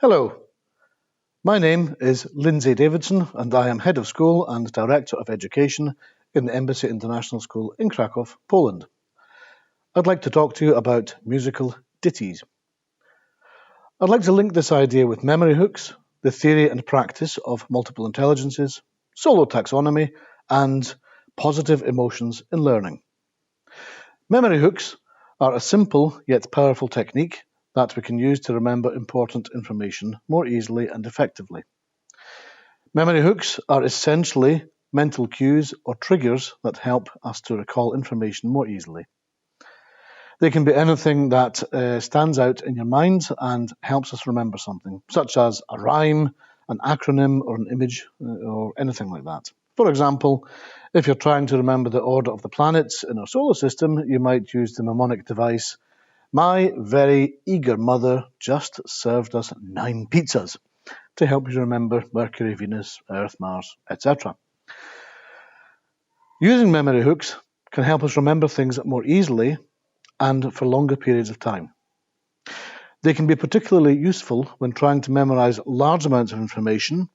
Hello, my name is Lindsay Davidson and I am Head of School and Director of Education in the Embassy International School in Krakow, Poland. I'd like to talk to you about musical ditties. I'd like to link this idea with memory hooks, the theory and practice of multiple intelligences, solo taxonomy, and positive emotions in learning. Memory hooks are a simple yet powerful technique that we can use to remember important information more easily and effectively. Memory hooks are essentially mental cues or triggers that help us to recall information more easily. They can be anything that stands out in your mind and helps us remember something, such as a rhyme, an acronym, or an image, or anything like that. For example, if you're trying to remember the order of the planets in our solar system, you might use the mnemonic device, "My very eager mother just served us 9 pizzas," to help you remember Mercury, Venus, Earth, Mars, etc. Using memory hooks can help us remember things more easily and for longer periods of time. They can be particularly useful when trying to memorize large amounts of information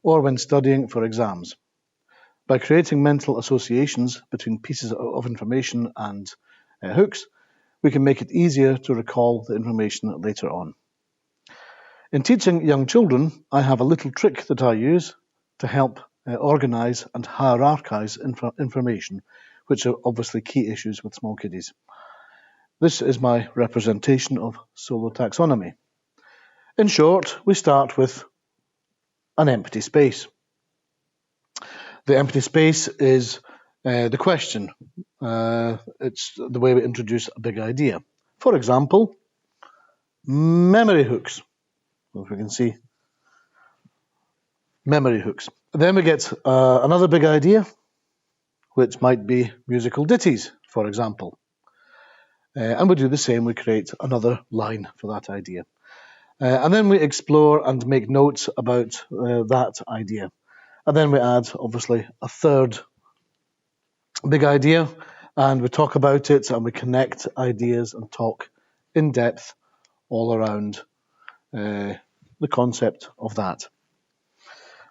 or when studying for exams. By creating mental associations between pieces of information and hooks, we can make it easier to recall the information later on. In teaching young children, I have a little trick that I use to help organize and hierarchize information, which are obviously key issues with small kiddies. This is my representation of solo taxonomy. In short, we start with an empty space. The empty space is the question. It's the way we introduce a big idea. For example, memory hooks. If we can see memory hooks. Then we get another big idea, which might be musical ditties, for example. And we do the same, we create another line for that idea. And then we explore and make notes about that idea. And then we add, obviously, a third big idea, and we talk about it, and we connect ideas and talk in depth all around the concept of that.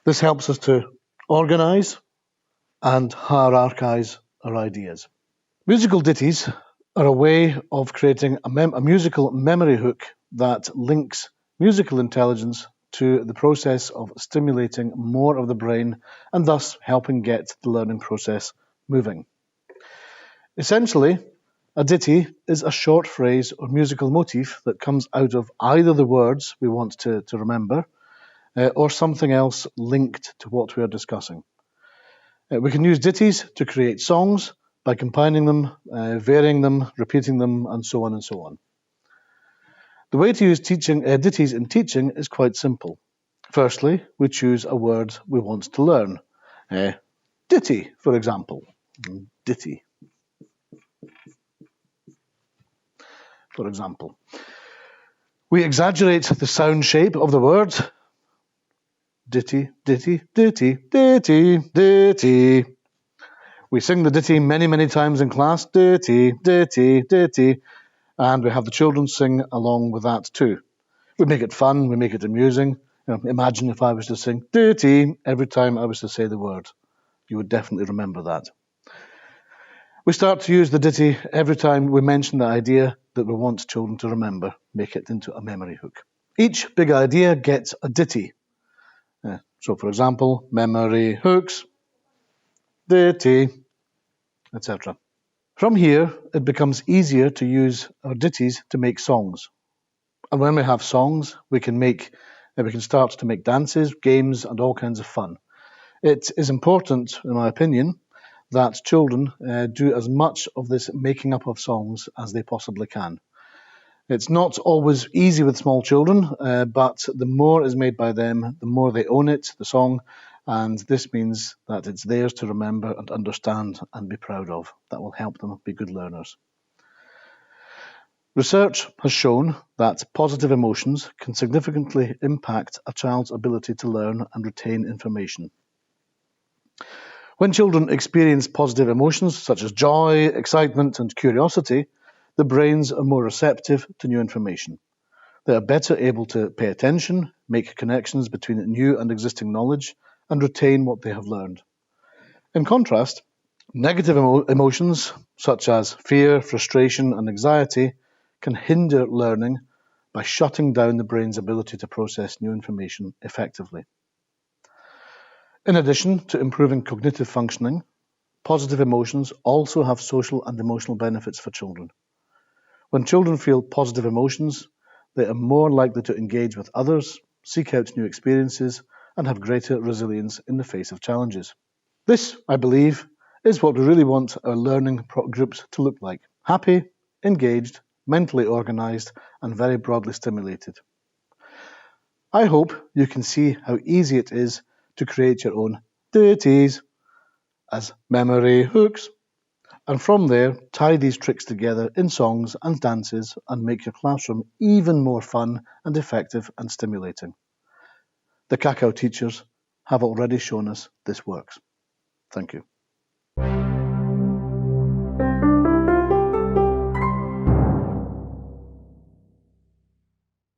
This helps us to organize and hierarchize our ideas. Musical ditties are a way of creating a musical memory hook that links musical intelligence to the process of stimulating more of the brain and thus helping get the learning process moving. Essentially, a ditty is a short phrase or musical motif that comes out of either the words we want to remember or something else linked to what we are discussing. We can use ditties to create songs by combining them, varying them, repeating them, and so on and so on. The way to use ditties in teaching is quite simple. Firstly, we choose a word we want to learn. Ditty, for example. Ditty. For example. We exaggerate the sound shape of the word. Ditty, ditty, ditty, ditty, ditty. We sing the ditty many, many times in class. Ditty, ditty, ditty. And we have the children sing along with that too. We make it fun, we make it amusing. Imagine if I was to sing ditty every time I was to say the word. You would definitely remember that. We start to use the ditty every time we mention the idea that we want children to remember, make it into a memory hook. Each big idea gets a ditty. So, for example, memory hooks, ditty, etc. From here, it becomes easier to use our ditties to make songs. And when we have songs, we can start to make dances, games, and all kinds of fun. It is important, in my opinion, that children do as much of this making up of songs as they possibly can. It's not always easy with small children, but the more is made by them, the more they own it, the song, and this means that it's theirs to remember and understand and be proud of. That will help them be good learners. Research has shown that positive emotions can significantly impact a child's ability to learn and retain information. When children experience positive emotions such as joy, excitement, and curiosity, the brains are more receptive to new information. They are better able to pay attention, make connections between new and existing knowledge, and retain what they have learned. In contrast, negative emotions such as fear, frustration, and anxiety can hinder learning by shutting down the brain's ability to process new information effectively. In addition to improving cognitive functioning, positive emotions also have social and emotional benefits for children. When children feel positive emotions, they are more likely to engage with others, seek out new experiences, and have greater resilience in the face of challenges. This, I believe, is what we really want our learning groups to look like: happy, engaged, mentally organised, and very broadly stimulated. I hope you can see how easy it is to create your own ditties as memory hooks, and from there tie these tricks together in songs and dances and make your classroom even more fun and effective and stimulating. The CACAO teachers have already shown us this works. Thank you.